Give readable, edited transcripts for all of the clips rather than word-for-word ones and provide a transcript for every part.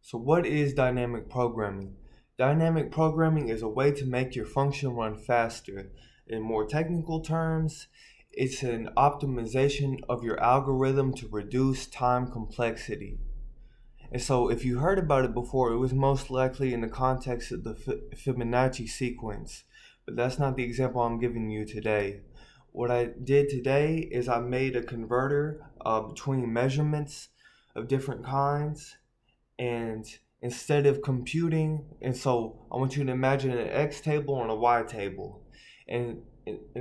So what is dynamic programming? Dynamic programming is a way to make your function run faster. In more technical terms, it's an optimization of your algorithm to reduce time complexity. And so if you heard about it before, it was most likely in the context of the Fibonacci sequence. But that's not the example I'm giving you today. What I did today is I made a converter between measurements of different kinds, and instead of computing, and so I want you to imagine an X table and a Y table, and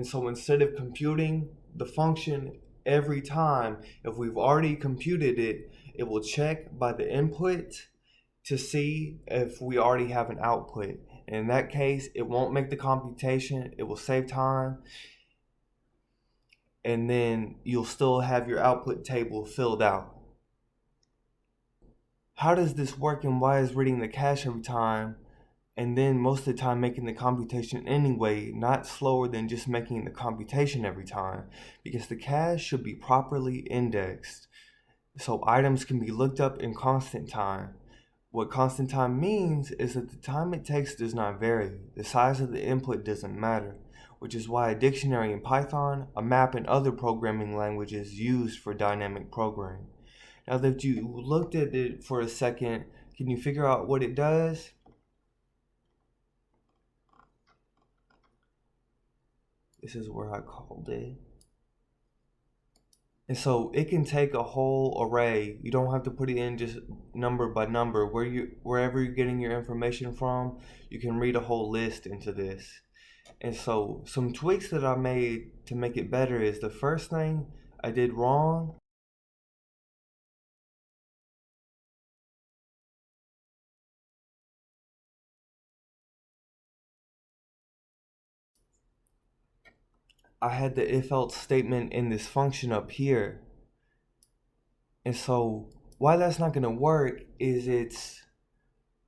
so instead of computing the function every time, if we've already computed it, it will check by the input to see if we already have an output. And in that case, it won't make the computation, it will save time, and then you'll still have your output table filled out. How does this work, and why is reading the cache every time and then most of the time making the computation anyway not slower than just making the computation every time? Because the cache should be properly indexed so items can be looked up in constant time. What constant time means is that the time it takes does not vary. The size of the input doesn't matter, which is why a dictionary in Python, a map in other programming languages used for dynamic programming. Now that you looked at it for a second, can you figure out what it does? This is where I called it. And so it can take a whole array. You don't have to put it in just number by number. Wherever you're getting your information from, you can read a whole list into this. And so some tweaks that I made to make it better is the first thing I did wrong. I had the if else statement in this function up here. And so why that's not going to work is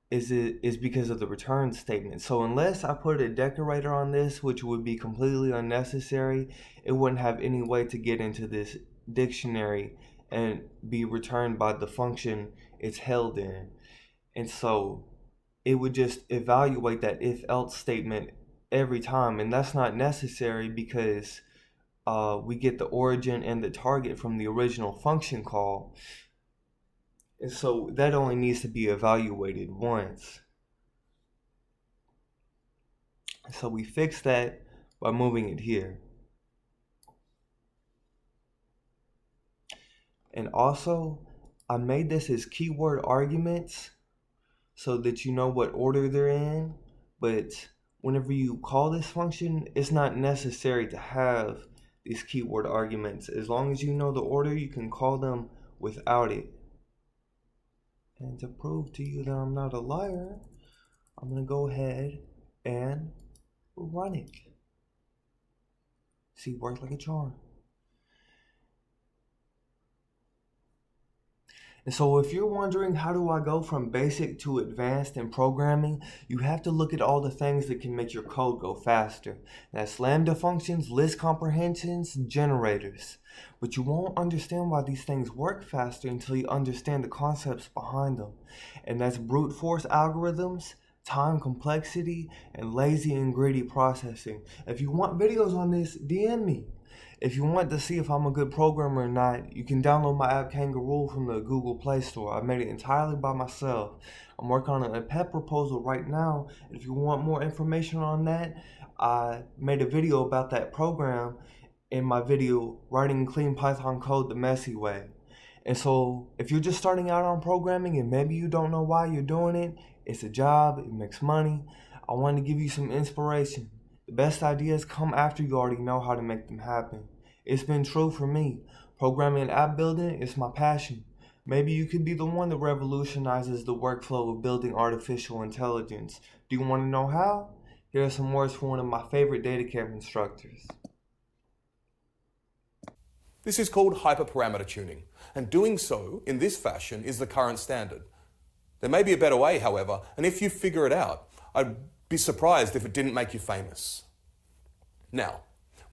because of the return statement. So unless I put a decorator on this, which would be completely unnecessary, it wouldn't have any way to get into this dictionary and be returned by the function it's held in. And so it would just evaluate that if else statement every time, and that's not necessary because we get the origin and the target from the original function call, and so that only needs to be evaluated once. So we fix that by moving it here. And also I made this as keyword arguments so that you know what order they're in, but whenever you call this function, it's not necessary to have these keyword arguments. As long as you know the order, you can call them without it. And to prove to you that I'm not a liar, I'm going to go ahead and run it. See, worked like a charm. And so if you're wondering how do I go from basic to advanced in programming, you have to look at all the things that can make your code go faster. That's lambda functions, list comprehensions, generators. But you won't understand why these things work faster until you understand the concepts behind them. And that's brute force algorithms, time complexity, and lazy and greedy processing. If you want videos on this, DM me. If you want to see if I'm a good programmer or not, you can download my app Kangaroo from the Google Play Store. I made it entirely by myself. I'm working on a pet proposal right now. If you want more information on that, I made a video about that program in my video, Writing Clean Python Code the Messy Way. And so if you're just starting out on programming and maybe you don't know why you're doing it, it's a job, it makes money, I want to give you some inspiration. The best ideas come after you already know how to make them happen. It's been true for me. Programming and app building is my passion. Maybe you could be the one that revolutionizes the workflow of building artificial intelligence. Do you want to know how? Here are some words from one of my favorite data camp instructors. This is called hyperparameter tuning, and doing so in this fashion is the current standard. There may be a better way, however, and if you figure it out, I'd be surprised if it didn't make you famous. Now,